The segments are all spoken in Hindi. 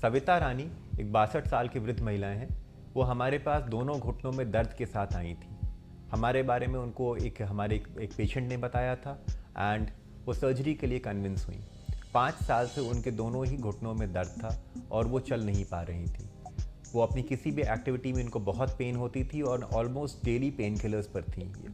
सविता रानी एक 62 साल की वृद्ध महिला हैं। वो हमारे पास दोनों घुटनों में दर्द के साथ आई थी। हमारे बारे में उनको एक पेशेंट ने बताया था एंड वो सर्जरी के लिए कन्विंस हुई। 5 साल से उनके दोनों ही घुटनों में दर्द था और वो चल नहीं पा रही थी। वो अपनी किसी भी एक्टिविटी में इनको बहुत पेन होती थी और ऑलमोस्ट डेली पेन किलर्स पर थी ये।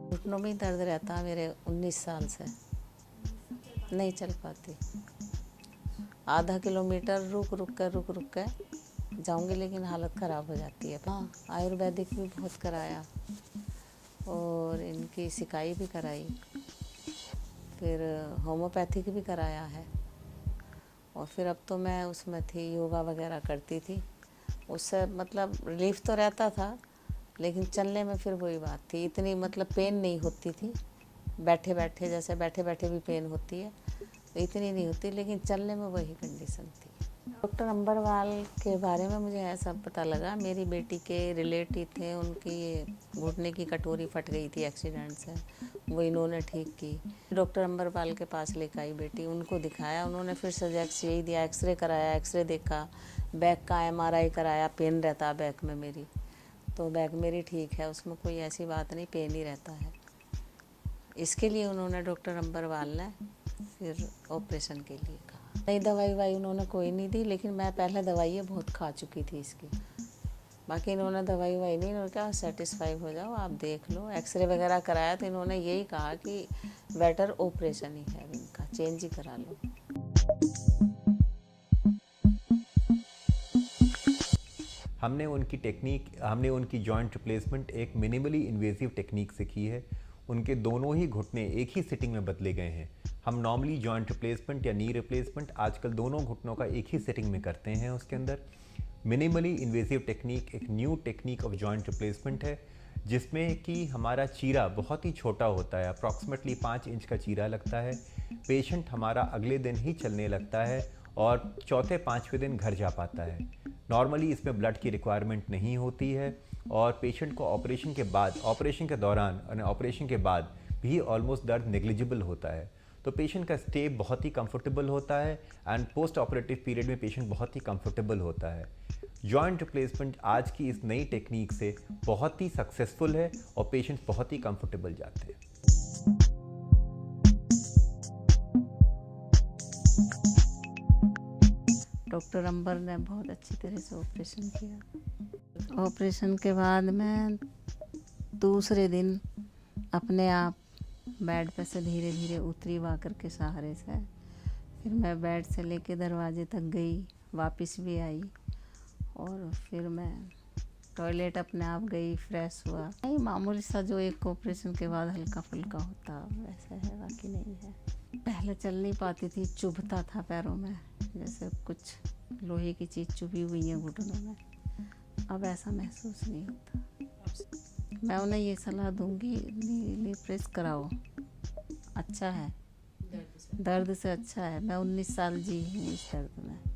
घुटनों में ही दर्द रहता है मेरे 19 साल से, नहीं चल पाती। आधा किलोमीटर रुक रुक कर जाऊंगी लेकिन हालत ख़राब हो जाती है। हाँ, आयुर्वेदिक भी बहुत कराया और इनकी सिकाई भी कराई, फिर होम्योपैथिक भी कराया है और फिर अब तो मैं उसमें थी, योगा वगैरह करती थी। उससे मतलब रिलीफ तो रहता था लेकिन चलने में फिर वही बात थी, इतनी मतलब पेन नहीं होती थी। बैठे बैठे भी पेन होती है, तो इतनी नहीं होती, लेकिन चलने में वही कंडीशन थी। डॉक्टर अंबरवाल के बारे में मुझे ऐसा पता लगा, मेरी बेटी के रिलेटिव थे, उनकी ये घुटने की कटोरी फट गई थी एक्सीडेंट से, वो इन्होंने ठीक की। डॉक्टर अंबरवाल के पास लेकर आई बेटी, उनको दिखाया, उन्होंने फिर सजेस्ट यही दिया, एक्सरे कराया, एक्सरे देखा, बैक का MRI कराया, पेन रहता बैक में मेरी, तो बैक मेरी ठीक है, उसमें कोई ऐसी बात नहीं, पेन ही रहता है। इसके लिए उन्होंने डॉक्टर अंबरवाल ने फिर ऑपरेशन के लिए कहा। नहीं, दवाई उन्होंने कोई नहीं दी, लेकिन मैं पहले दवाइयाँ बहुत खा चुकी थी इसकी। बाकी इन्होंने दवाई नहीं, इन्होंने कहा सेटिस्फाई हो जाओ, आप देख लो। एक्सरे वगैरह कराया तो इन्होंने यही कहा कि बेटर ऑपरेशन ही है इनका, चेंज ही करा लो। हमने उनकी जॉइंट रिप्लेसमेंट एक मिनिमली इन्वेसिव टेक्निक से की है। उनके दोनों ही घुटने एक ही सिटिंग में बदले गए हैं। हम नॉर्मली जॉइंट रिप्लेसमेंट या नी रिप्लेसमेंट आजकल दोनों घुटनों का एक ही सिटिंग में करते हैं। उसके अंदर मिनिमली इन्वेसिव टेक्निक एक new technique of joint replacement है, जिसमें कि हमारा चीरा बहुत ही छोटा होता है, अप्रॉक्सीमेटली 5 इंच का चीरा लगता है। पेशेंट हमारा अगले दिन ही चलने लगता है और चौथे 5वें दिन घर जा पाता है। नॉर्मली इसमें ब्लड की रिक्वायरमेंट नहीं होती है और पेशेंट को ऑपरेशन के बाद, ऑपरेशन के दौरान और ऑपरेशन के बाद भी ऑलमोस्ट दर्द नेग्लिजिबल होता है। तो पेशेंट का स्टे बहुत ही कंफर्टेबल होता है एंड पोस्ट ऑपरेटिव पीरियड में पेशेंट बहुत ही कंफर्टेबल होता है। जॉइंट रिप्लेसमेंट आज की इस नई टेक्निक से बहुत ही सक्सेसफुल है और पेशेंट्स बहुत ही कंफर्टेबल जाते हैं। डॉक्टर अंबर ने बहुत अच्छी तरह से ऑपरेशन किया। ऑपरेशन के बाद मैं दूसरे दिन अपने आप बेड पे से धीरे धीरे उतरी वॉकर के सहारे से। फिर मैं बेड से लेके दरवाजे तक गई, वापस भी आई और फिर मैं टॉयलेट अपने आप गई, फ्रेश हुआ। नहीं, मामूली सा जो एक ऑपरेशन के बाद हल्का फुल्का होता वैसा है, बाकी नहीं है। पहले चल नहीं पाती थी, चुभता था पैरों में, जैसे कुछ लोहे की चीज़ चुभी हुई है घुटनों में। अब ऐसा महसूस नहीं होता। मैं उन्हें ये सलाह दूंगी, नी प्रेस कराओ, अच्छा है, दर्द से अच्छा है। मैं 19 साल जी हूँ इस दर्द में।